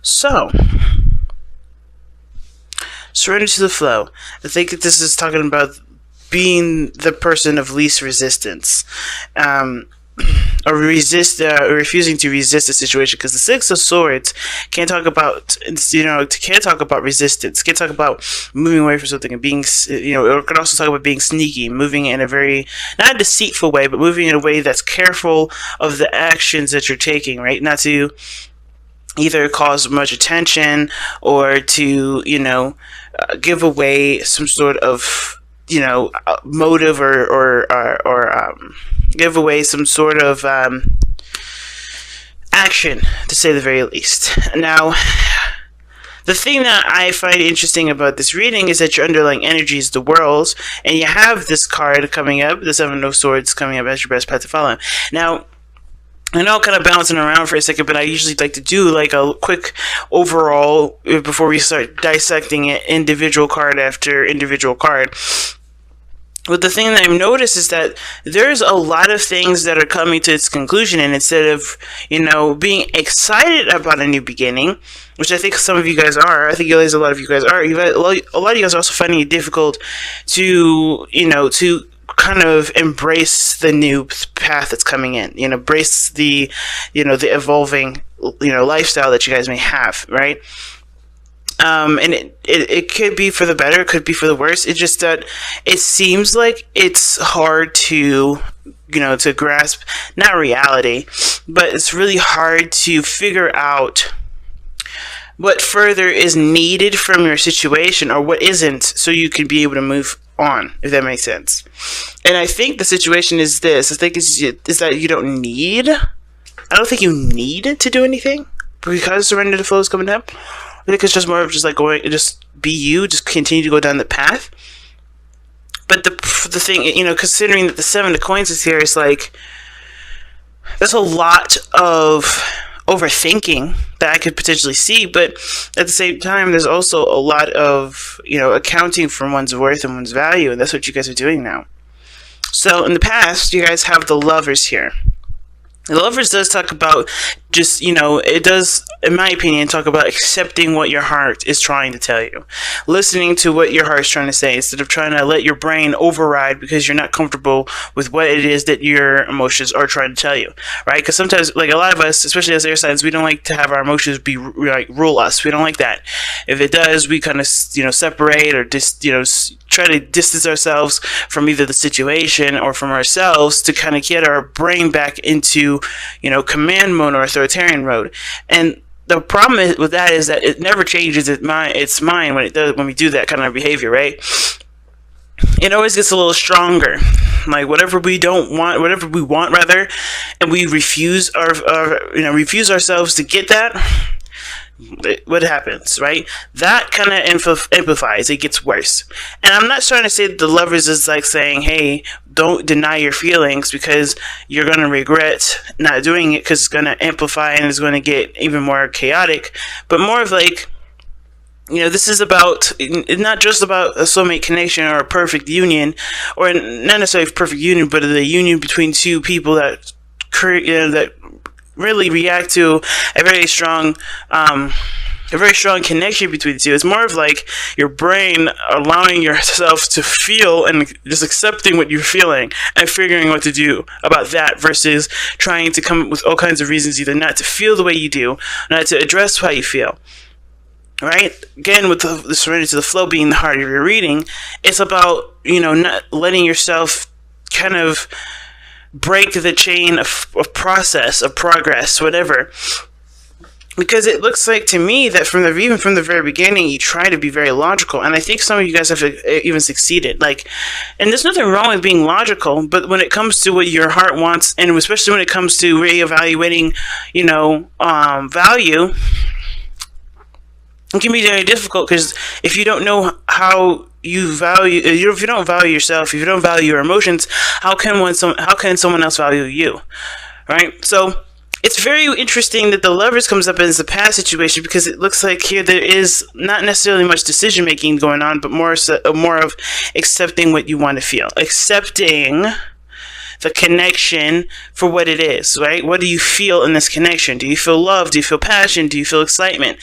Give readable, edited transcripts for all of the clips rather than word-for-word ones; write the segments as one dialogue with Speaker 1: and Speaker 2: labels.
Speaker 1: So, surrender to the flow. I think that this is talking about being the person of least resistance, or refusing to resist a situation. Because the Six of Swords can't talk about, can't talk about resistance. Can't talk about moving away from something and being, it can also talk about being sneaky, moving in a very not a deceitful way, but moving in a way that's careful of the actions that you're taking. Right, not to either cause much attention or to give away some sort of motive or give away some sort of action, to say the very least. Now, the thing that I find interesting about this reading is that your underlying energy is the world, and you have this card coming up, the Seven of Swords coming up as your best path to follow. Now, I know I'm kind of bouncing around for a second, but I usually like to do like a quick overall before we start dissecting it individual card after individual card. But the thing that I've noticed is that there's a lot of things that are coming to its conclusion, and instead of, being excited about a new beginning, which I think some of you guys are, I think a lot of you guys are, a lot of you guys are also finding it difficult to, to kind of embrace the new path that's coming in, embrace the, the evolving, lifestyle that you guys may have, right? And it could be for the better, it could be for the worse. It's just that it seems like it's hard to, to grasp, not reality, but it's really hard to figure out what further is needed from your situation or what isn't, so you can be able to move on, if that makes sense. And I think the situation is this. I think is that you don't need, I don't think you need to do anything because surrender to the flow is coming up. I think it's just more of just like just be you, just continue to go down the path. But the thing, considering that the Seven of Coins is here, it's like, there's a lot of overthinking that I could potentially see, but at the same time, there's also a lot of, accounting for one's worth and one's value, and that's what you guys are doing now. So in the past, you guys have the Lovers here. The Lovers does talk about just, it does, in my opinion, talk about accepting what your heart is trying to tell you. Listening to what your heart is trying to say instead of trying to let your brain override because you're not comfortable with what it is that your emotions are trying to tell you, right? Because sometimes, like a lot of us, especially as air signs, we don't like to have our emotions be like rule us. We don't like that. If it does, we kind of, separate or just, try to distance ourselves from either the situation or from ourselves to kind of get our brain back into, command mode or authoritarian mode. And the problem with that is that it never changes its mind when we do that kind of behavior, right? It always gets a little stronger. Like whatever we want rather, and we refuse ourselves to get that. What happens, right? That kind of amplifies. It gets worse. And I'm not trying to say that the Lovers is like saying, hey, don't deny your feelings because you're going to regret not doing it because it's going to amplify and it's going to get even more chaotic. But more of like, this is about, not just about a soulmate connection or a perfect union, or not necessarily a perfect union, but the union between two people that really react to a very strong connection between the two. It's more of like your brain allowing yourself to feel and just accepting what you're feeling and figuring what to do about that versus trying to come up with all kinds of reasons either not to feel the way you do, not to address how you feel. Right? Again, with the surrender to the flow being the heart of your reading, it's about, not letting yourself kind of break the chain of process, of progress, whatever. Because it looks like to me that even from the very beginning, you try to be very logical. And I think some of you guys have even succeeded. And there's nothing wrong with being logical, but when it comes to what your heart wants, and especially when it comes to reevaluating, value, it can be very difficult because if you don't know how you value, if you don't value yourself, if you don't value your emotions, how can someone else value you, right? So it's very interesting that the Lovers comes up as the past situation because it looks like here there is not necessarily much decision making going on, but more of accepting what you want to feel, accepting the connection for what it is, right? What do you feel in this connection? Do you feel love? Do you feel passion? Do you feel excitement?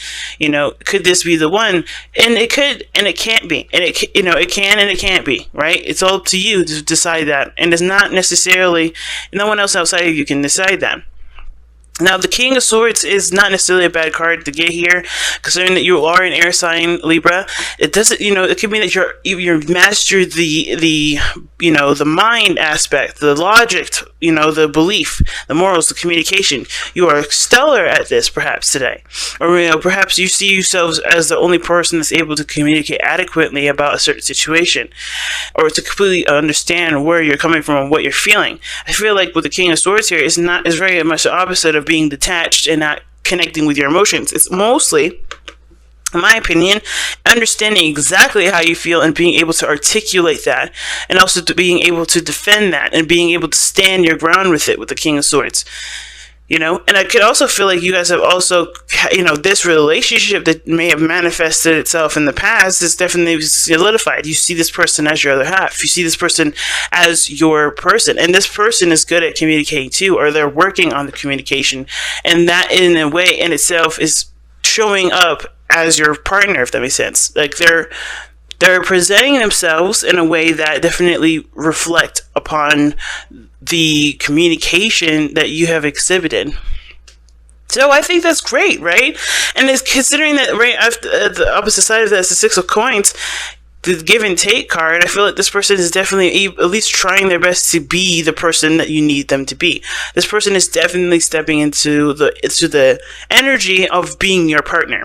Speaker 1: Could this be the one? And it could, and it can't be. And it can and it can't be, right? It's all up to you to decide that. And it's not necessarily, no one else outside of you can decide that. Now, the King of Swords is not necessarily a bad card to get here, considering that you are an air sign, Libra. It doesn't, it could mean that you're mastered the mind aspect, the logic, the belief, the morals, the communication. You are stellar at this, perhaps today, or perhaps you see yourselves as the only person that's able to communicate adequately about a certain situation, or to completely understand where you're coming from and what you're feeling. I feel like with the King of Swords here is very much the opposite of being detached and not connecting with your emotions. It's mostly, in my opinion, understanding exactly how you feel and being able to articulate that, and also being able to defend that and being able to stand your ground with it with the King of Swords. And I could also feel like you guys have also, this relationship that may have manifested itself in the past is definitely solidified. You see this person as your other half. You see this person as your person. And this person is good at communicating too, or they're working on the communication. And that in a way in itself is showing up as your partner, if that makes sense. Like they're presenting themselves in a way that definitely reflect upon the communication that you have exhibited. So I think that's great, right? And it's considering that right after the opposite side of that is the Six of Coins, the give and take card. I feel like this person is definitely at least trying their best to be the person that you need them to be. This person is definitely stepping into the energy of being your partner.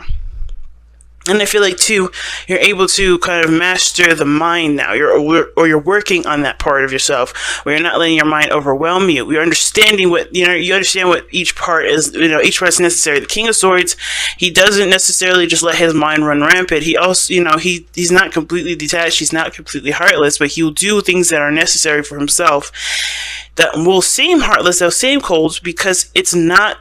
Speaker 1: And I feel like too, you're able to kind of master the mind now. You're working on that part of yourself where you're not letting your mind overwhelm you. You're understanding you understand what each part is. Each part is necessary. The King of Swords, he doesn't necessarily just let his mind run rampant. He also, he's not completely detached. He's not completely heartless, but he'll do things that are necessary for himself that will seem heartless, they'll seem cold, because he's not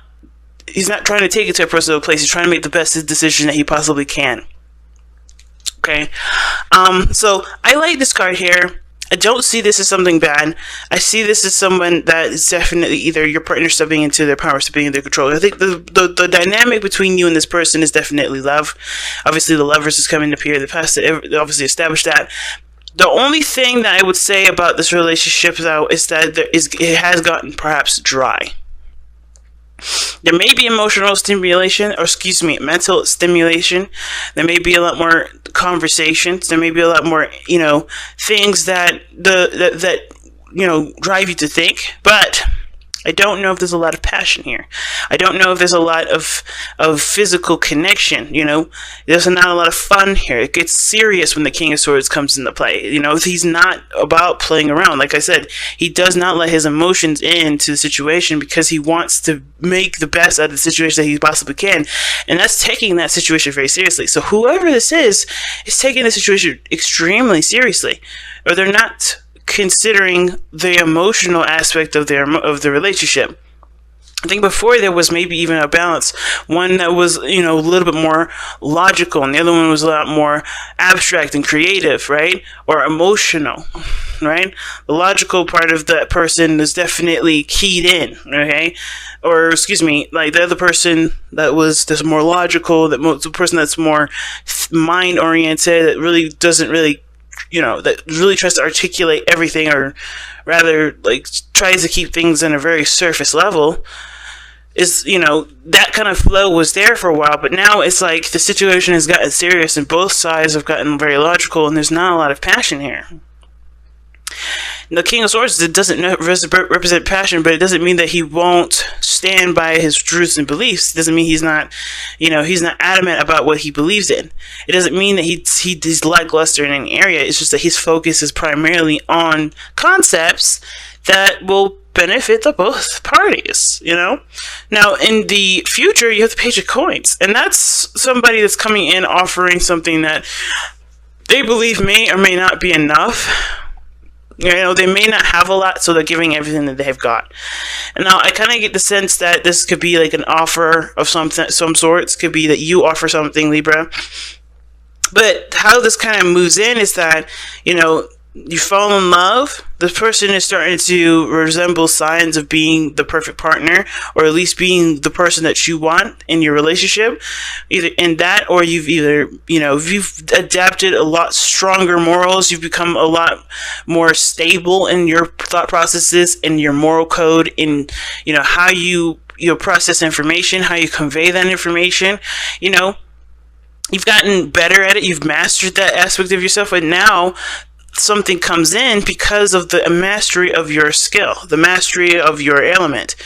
Speaker 1: trying to take it to a personal place. He's trying to make the best decision that he possibly can. Okay. So I like this card here. I don't see this as something bad. I see this as someone that is definitely either your partner stepping into their power, stepping into their control. I think the dynamic between you and this person is definitely love. Obviously, the Lovers is coming up here. The past obviously established that. The only thing that I would say about this relationship, though, is that it has gotten perhaps dry. There may be mental stimulation. There may be a lot more conversations. There may be a lot more, things that drive you to think. But I don't know if there's a lot of passion here. I don't know if there's a lot of physical connection. There's not a lot of fun here. It gets serious when the King of Swords comes into play. He's not about playing around. Like I said, he does not let his emotions into the situation because he wants to make the best out of the situation that he possibly can. And that's taking that situation very seriously. So whoever this is taking the situation extremely seriously. Or they're not considering the emotional aspect of the relationship. I think before there was maybe even a balance. One that was, a little bit more logical, and the other one was a lot more abstract and creative, right? Or emotional, right? The logical part of that person is definitely keyed in, okay? Or, like the other person that's more logical, the person that's more mind-oriented, that really doesn't really that really tries to articulate everything, or rather like tries to keep things on a very surface level, is that kind of flow was there for a while, but now it's like the situation has gotten serious and both sides have gotten very logical, and there's not a lot of passion here. The King of Swords, it doesn't represent passion, but it doesn't mean that he won't stand by his truths and beliefs. It doesn't mean he's not, he's not adamant about what he believes in. It doesn't mean that he's lackluster in any area. It's just that his focus is primarily on concepts that will benefit the both parties, Now, in the future, you have the Page of Coins, and that's somebody that's coming in offering something that they believe may or may not be enough. They may not have a lot, so they're giving everything that they've got. And now I kind of get the sense that this could be like an offer of some sorts. Could be that you offer something, Libra. But how this kind of moves in is that, you fall in love, the person is starting to resemble signs of being the perfect partner, or at least being the person that you want in your relationship. Either in that, or you've adapted a lot stronger morals. You've become a lot more stable in your thought processes, in your moral code, in how you process information, how you convey that information. You've gotten better at it. You've mastered that aspect of yourself, and now something comes in because of the mastery of your skill, the mastery of your element.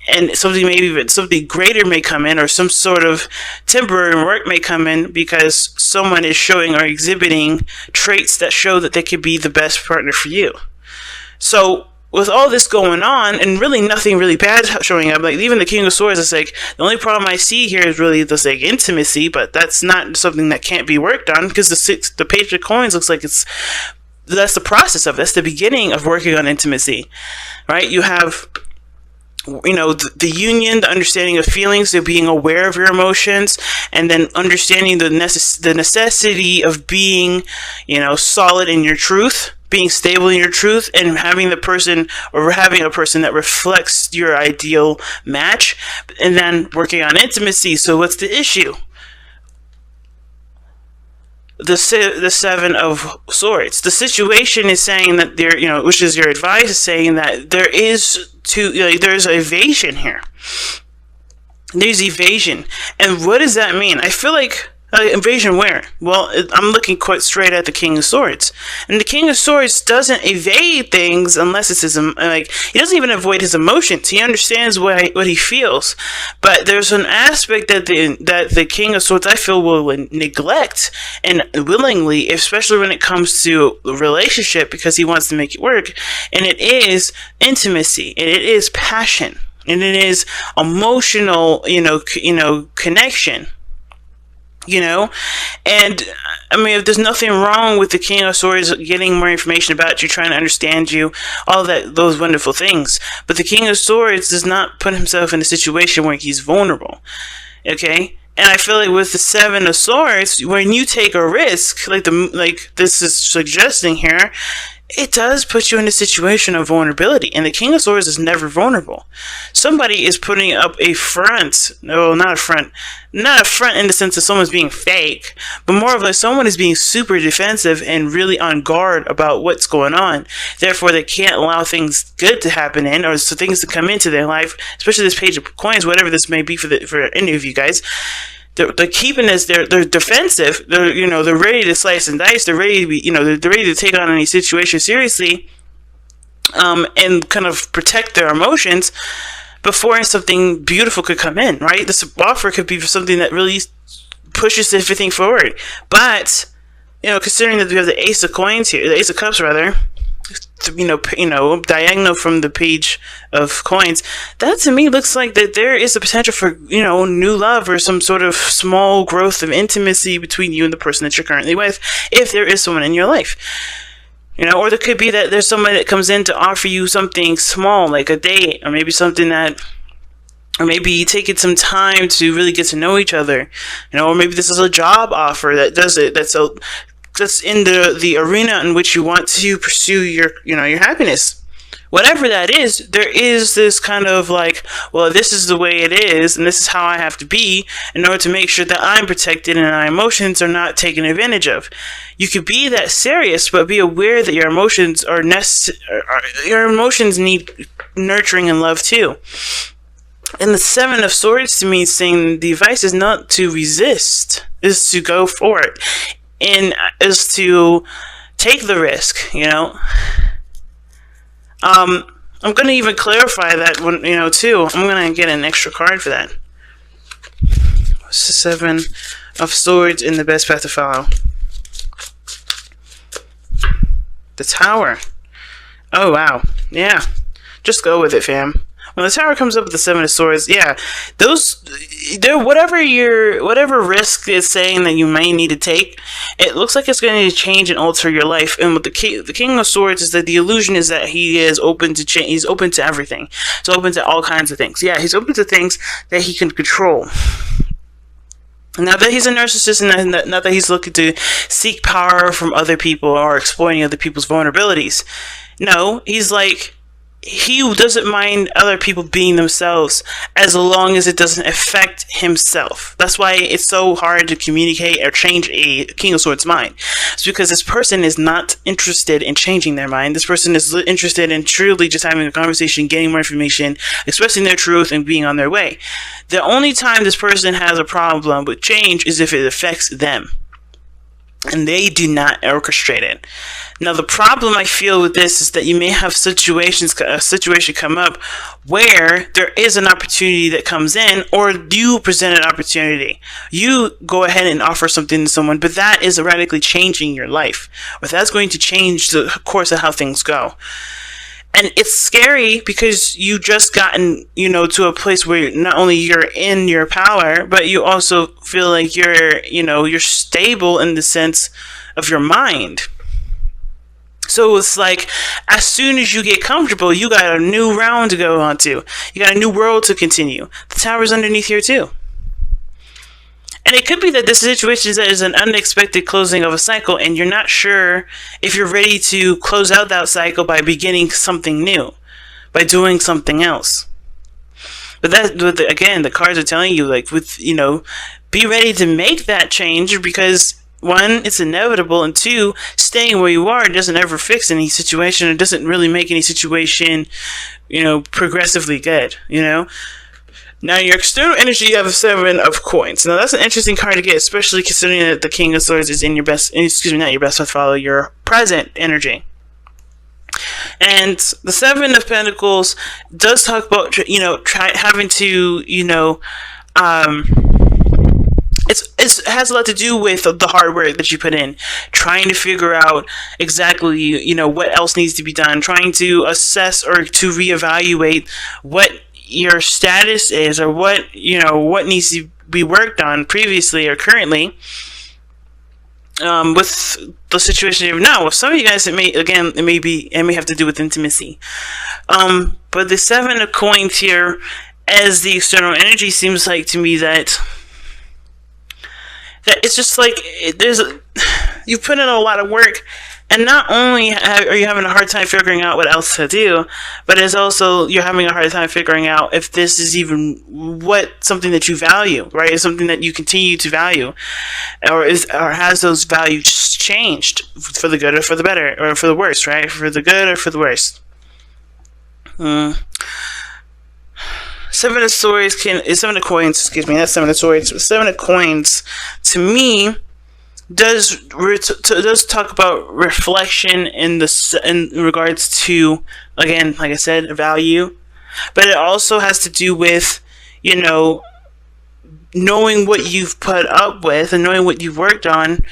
Speaker 1: And something greater may come in, or some sort of temporary work may come in because someone is showing or exhibiting traits that show that they could be the best partner for you. So with all this going on, and really nothing really bad showing up, like even the King of Swords, it's like the only problem I see here is really this like intimacy, but that's not something that can't be worked on, because the Page of Coins looks like that's the process of it. That's the beginning of working on intimacy, right? You have the union, the understanding of feelings, the being aware of your emotions, and then understanding the necessity of being solid in your truth, being stable in your truth, and having a person that reflects your ideal match, and then working on intimacy. So what's the issue? The Seven of Swords. The situation is saying that which is your advice, is saying that there's evasion here. There's evasion. And what does that mean? I feel like invasion where? Well, I'm looking quite straight at the King of Swords. And the King of Swords doesn't evade things unless it's he doesn't even avoid his emotions. He understands what he feels. But there's an aspect that the King of Swords, I feel, will neglect, and willingly, especially when it comes to a relationship, because he wants to make it work. And it is intimacy, and it is passion, and it is emotional, connection. And I mean, if there's nothing wrong with the King of Swords getting more information about you, trying to understand you, all those wonderful things, but the King of Swords does not put himself in a situation where he's vulnerable. Okay. And I feel like with the Seven of Swords, when you take a risk, like this is suggesting here, it does put you in a situation of vulnerability. And the King of Swords is never vulnerable. Somebody is putting up a front. No, not a front. Not a front in the sense that someone's being fake, but more of like someone is being super defensive and really on guard about what's going on. Therefore, they can't allow things good to happen or so things to come into their life, especially this Page of Coins, whatever this may be for any of you guys. They're keeping this. They're defensive. They're ready to slice and dice. They're ready to be. They're ready to take on any situation seriously, and kind of protect their emotions before something beautiful could come in. Right, this offer could be something that really pushes everything forward. But considering that we have the Ace of Coins here, the Ace of Cups rather. Diagonal from the Page of Coins, that to me looks like that there is a potential for, new love or some sort of small growth of intimacy between you and the person that you're currently with, if there is someone in your life. Or there could be that there's someone that comes in to offer you something small, like a date, or maybe or maybe taking some time to really get to know each other, or maybe this is a job offer that does it, that's in the arena in which you want to pursue your happiness. Whatever that is, there is this kind of like, well, this is the way it is, and this is how I have to be in order to make sure that I'm protected and my emotions are not taken advantage of. You could be that serious, but be aware that your emotions your emotions need nurturing and love too. And the Seven of Swords to me is saying the advice is not to resist, is to go for it. And is to take the risk, I'm going to even clarify that one, too. I'm going to get an extra card for that. What's the Seven of Swords in the best path to follow? The Tower. Oh, wow. Yeah. Just go with it, fam. When the Tower comes up with the Seven of Swords, yeah, whatever risk is saying that you may need to take, it looks like it's going to change and alter your life. And with the King of Swords is that the illusion is that he is open to change. He's open to everything. He's open to all kinds of things. Yeah, he's open to things that he can control. Not that he's a narcissist, and not that he's looking to seek power from other people or exploiting other people's vulnerabilities. No, he's like, he doesn't mind other people being themselves as long as it doesn't affect himself. That's why it's so hard to communicate or change a King of Swords mind. It's because this person is not interested in changing their mind. This person is interested in truly just having a conversation, getting more information, expressing their truth, and being on their way. The only time this person has a problem with change is if it affects them, and they do not orchestrate it. Now, the problem I feel with this is that you may have a situation come up where there is an opportunity that comes in, or you present an opportunity. You go ahead and offer something to someone, but that is radically changing your life, or that's going to change the course of how things go. And it's scary because you just gotten, to a place where not only you're in your power, but you also feel like you're stable in the sense of your mind. So it's like, as soon as you get comfortable, you got a new round to go on to. You got a new world to continue. The tower's underneath here too. And it could be that this situation is an unexpected closing of a cycle, and you're not sure if you're ready to close out that cycle by beginning something new, by doing something else. But again, the cards are telling you, like, be ready to make that change, because one, it's inevitable, and two, staying where you are doesn't ever fix any situation. It doesn't really make any situation, progressively good, Now, your external energy, you have a 7 of coins. Now, that's an interesting card to get, especially considering that the King of Swords is in your not your best follow, your present energy. And the 7 of Pentacles does talk about, having to, it has a lot to do with the hard work that you put in, trying to figure out exactly, what else needs to be done, trying to assess or to reevaluate what your status is, or what needs to be worked on previously or currently, with the situation you have now. With some of you guys, it may have to do with intimacy. But the 7 of coins here, as the external energy, seems like to me that it's just like you put in a lot of work, and not only are you having a hard time figuring out what else to do, but it's also you're having a hard time figuring out if this is even something that you value, right? Is something that you continue to value, or has those values changed for the good or for the better, or for the worse, right? For the good or for the worse. 7 of Swords is 7 of Coins. Excuse me, that's 7 of Swords. 7 of Coins, to me, does talk about reflection in regards to, again, like I said, value, but it also has to do with, knowing what you've put up with and knowing what you've worked on,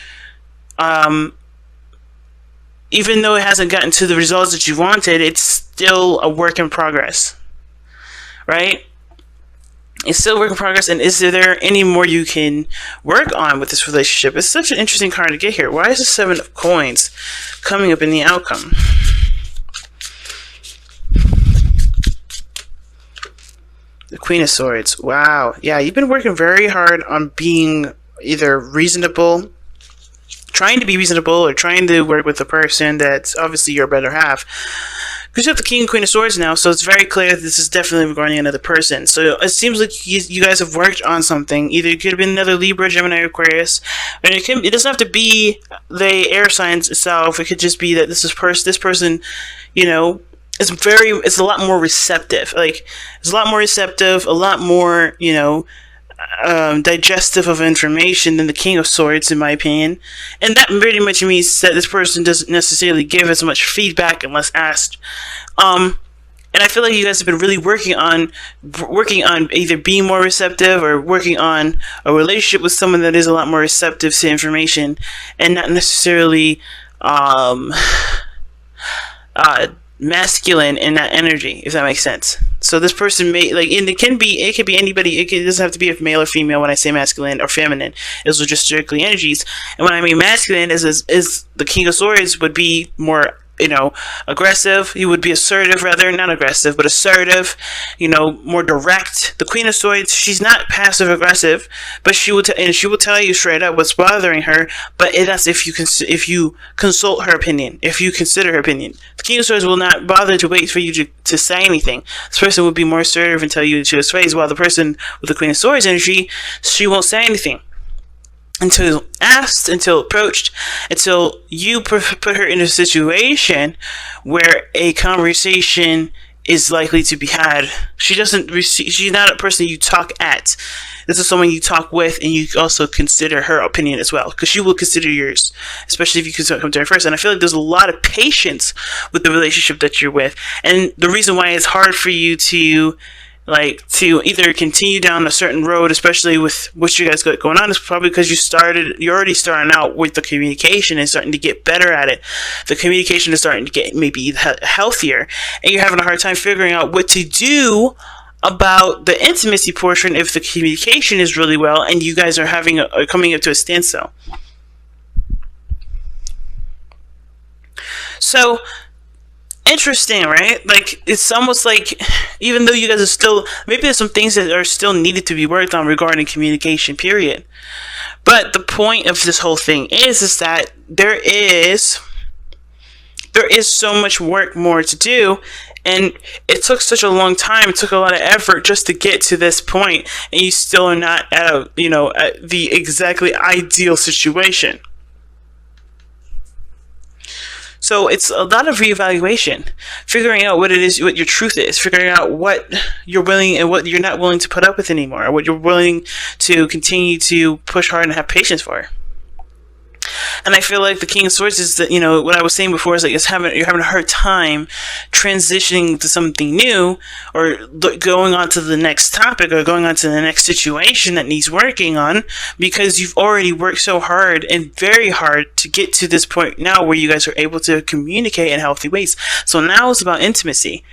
Speaker 1: even though it hasn't gotten to the results that you wanted, it's still a work in progress, right? It's still a work in progress, and is there any more you can work on with this relationship? It's such an interesting card to get here. Why is the 7 of Coins coming up in the outcome? The Queen of Swords. Wow. Yeah, you've been working very hard on being either reasonable, trying to be reasonable, or trying to work with a person that's obviously your better half. Because you have the King and Queen of Swords now, so it's very clear that this is definitely regarding another person. So it seems like you guys have worked on something. Either it could have been another Libra, Gemini, or Aquarius. And it doesn't have to be the air signs itself. It could just be that this person, it's a lot more receptive. Like, it's a lot more receptive, a lot more, digestive of information than the King of Swords, in my opinion. And that pretty much means that this person doesn't necessarily give as much feedback unless asked. And I feel like you guys have been really working on either being more receptive or working on a relationship with someone that is a lot more receptive to information and not necessarily masculine in that energy, if that makes sense. So this person may, like, and it could be anybody. It doesn't have to be a male or female when I say masculine or feminine. Those are just strictly energies. And when I mean masculine, is the King of Swords would be more aggressive. He would be assertive, rather, not aggressive, but assertive, more direct. The Queen of Swords, she's not passive aggressive, but she will tell you straight up what's bothering her. But that's if you consult her opinion, if you consider her opinion. The King of Swords will not bother to wait for you to say anything. This person would be more assertive and tell you to his face, while the person with the Queen of Swords energy, she won't say anything until asked, until approached, until you put her in a situation where a conversation is likely to be had. She's not a person you talk at. This is someone you talk with, and you also consider her opinion as well, because she will consider yours, especially if you come to her first. And I feel like there's a lot of patience with the relationship that you're with, and the reason why it's hard for you to either continue down a certain road, especially with what you guys got going on, is probably because you're already starting out with the communication and starting to get better at it. The communication is starting to get maybe healthier, and you're having a hard time figuring out what to do about the intimacy portion if the communication is really well and you guys are coming up to a standstill. So interesting, right? Like, it's almost like, even though you guys are still, maybe there's some things that are still needed to be worked on regarding communication, period. But the point of this whole thing is that there is so much work more to do, and it took such a long time. It took a lot of effort just to get to this point, and you still are not at the exactly ideal situation. So it's a lot of reevaluation, figuring out what your truth is, figuring out what you're willing and what you're not willing to put up with anymore, or what you're willing to continue to push hard and have patience for. And I feel like the King of Swords is that, what I was saying before is like you're having a hard time transitioning to something new, or going on to the next topic, or going on to the next situation that needs working on, because you've already worked so hard and very hard to get to this point now where you guys are able to communicate in healthy ways. So now it's about intimacy.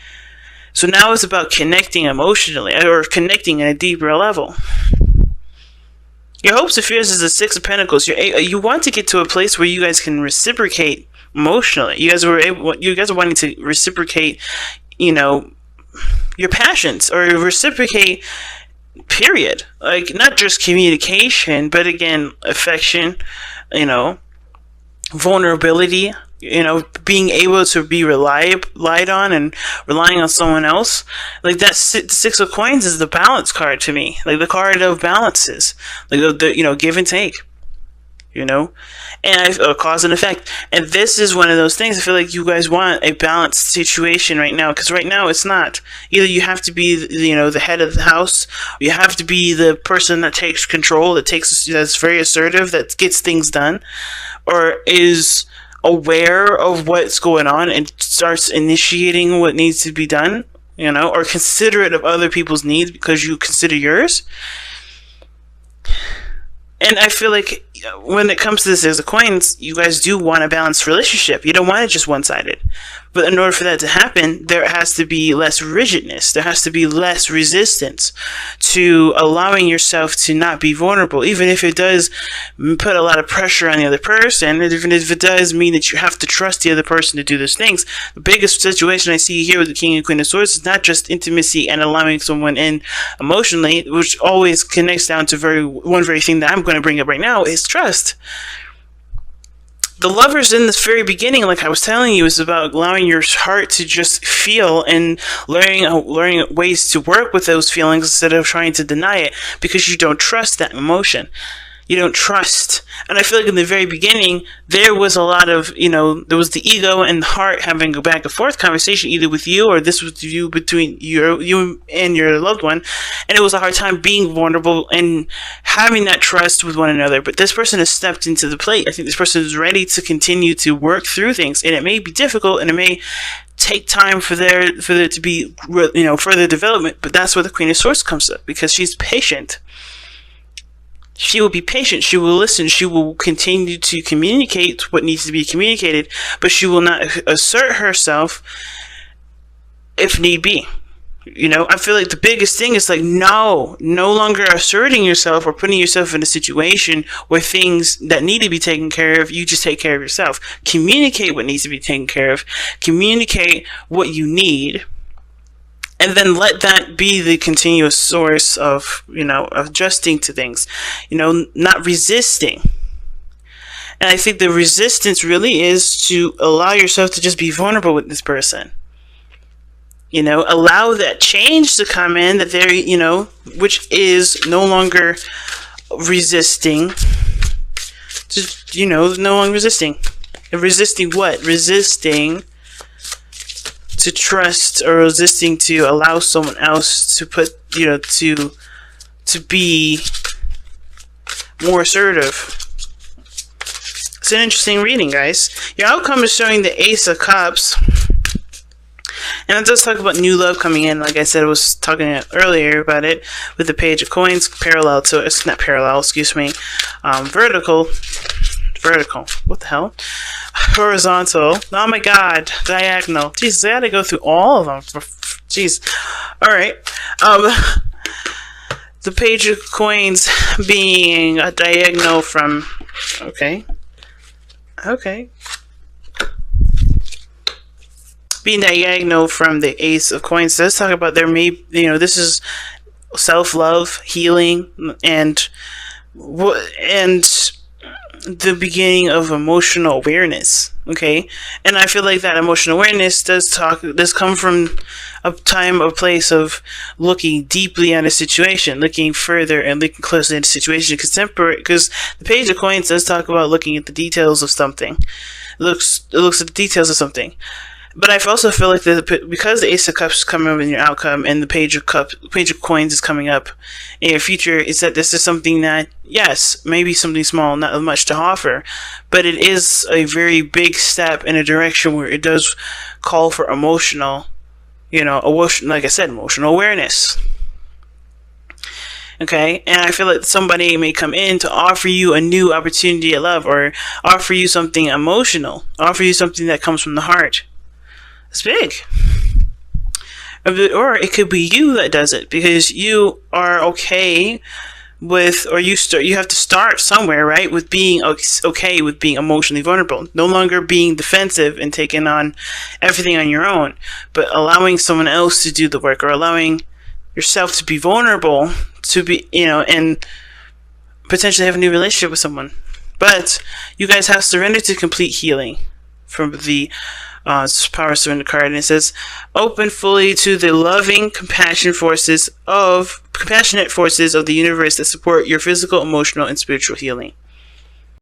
Speaker 1: So now it's about connecting emotionally, or connecting at a deeper level. Your hopes and fears is the Six of Pentacles. You want to get to a place where you guys can reciprocate emotionally. You guys are wanting to reciprocate, your passions, or reciprocate, period. Like, not just communication, but again, affection, vulnerability, being able to be relied on and relying on someone else. Like, that Six of Coins is the balance card to me, like the card of balances, like the give and take, and cause and effect. And this is one of those things. I feel like you guys want a balanced situation right now, because right now it's not. Either you have to be the head of the house, or you have to be the person that takes control, that's very assertive, that gets things done, or is aware of what's going on and starts initiating what needs to be done, or considerate of other people's needs because you consider yours. And I feel like when it comes to this as a coins, you guys do want a balanced relationship. You don't want it just one-sided. But in order for that to happen, there has to be less rigidness. There has to be less resistance to allowing yourself to not be vulnerable, even if it does put a lot of pressure on the other person, and even if it does mean that you have to trust the other person to do those things. The biggest situation I see here with the King and Queen of Swords is not just intimacy and allowing someone in emotionally, which always connects down to one very thing that I'm going to bring up right now, is trust. The Lovers in this very beginning, like I was telling you, is about allowing your heart to just feel and learning ways to work with those feelings instead of trying to deny it, because you don't trust that emotion. You don't trust. And I feel like in the very beginning, there was a lot of, there was the ego and the heart having a back and forth conversation, either with you or this was you, between you and your loved one. And it was a hard time being vulnerable and having that trust with one another. But this person has stepped into the plate. I think this person is ready to continue to work through things. And it may be difficult, and it may take time for there to be, further development. But that's where the Queen of Swords comes up, because she's patient. She will be patient, she will listen, she will continue to communicate what needs to be communicated, but she will not assert herself if need be. You know, I feel like the biggest thing is like, no longer asserting yourself or putting yourself in a situation where things that need to be taken care of, you just take care of yourself. Communicate what needs to be taken care of. Communicate what you need. And then let that be the continuous source of, adjusting to things. Not resisting. And I think the resistance really is to allow yourself to just be vulnerable with this person. Allow that change to come in, that they're, which is no longer resisting. Just, no longer resisting. And resisting what? Resisting to trust, or resisting to allow someone else to put, to be more assertive. It's an interesting reading, guys. Your outcome is showing the Ace of Cups. And it does talk about new love coming in. Like I said, I was talking earlier about it with the Page of Coins parallel to it. It's not parallel, excuse me. Vertical. What the hell? Horizontal. Oh my god. Diagonal. Jesus, I had to go through all of them. Jeez. Alright. The Page of Coins being a diagonal from... Okay. Being diagonal from the Ace of Coins does talk about there may, this is self-love, healing, and the beginning of emotional awareness. Okay, and I feel like that emotional awareness does come from a place of looking deeply at a situation, looking further and looking closely at a situation, because the Page of Coins does talk about looking at the details of something. It looks at the details of something. But I also feel like because the Ace of Cups is coming up in your outcome, and the Page of Coins is coming up in your future, is that this is something that, yes, maybe something small, not much to offer, but it is a very big step in a direction where it does call for emotional awareness. Okay, and I feel like somebody may come in to offer you a new opportunity at love, or offer you something emotional, offer you something that comes from the heart. It's big. Or it could be you that does it, because you are okay with, or you have to start somewhere, right? With being okay with being emotionally vulnerable, no longer being defensive and taking on everything on your own, but allowing someone else to do the work, or allowing yourself to be vulnerable, to be, and potentially have a new relationship with someone. But you guys have surrendered to complete healing from the Power Surrender card, and it says, open fully to the loving, compassionate forces of the universe that support your physical, emotional, and spiritual healing.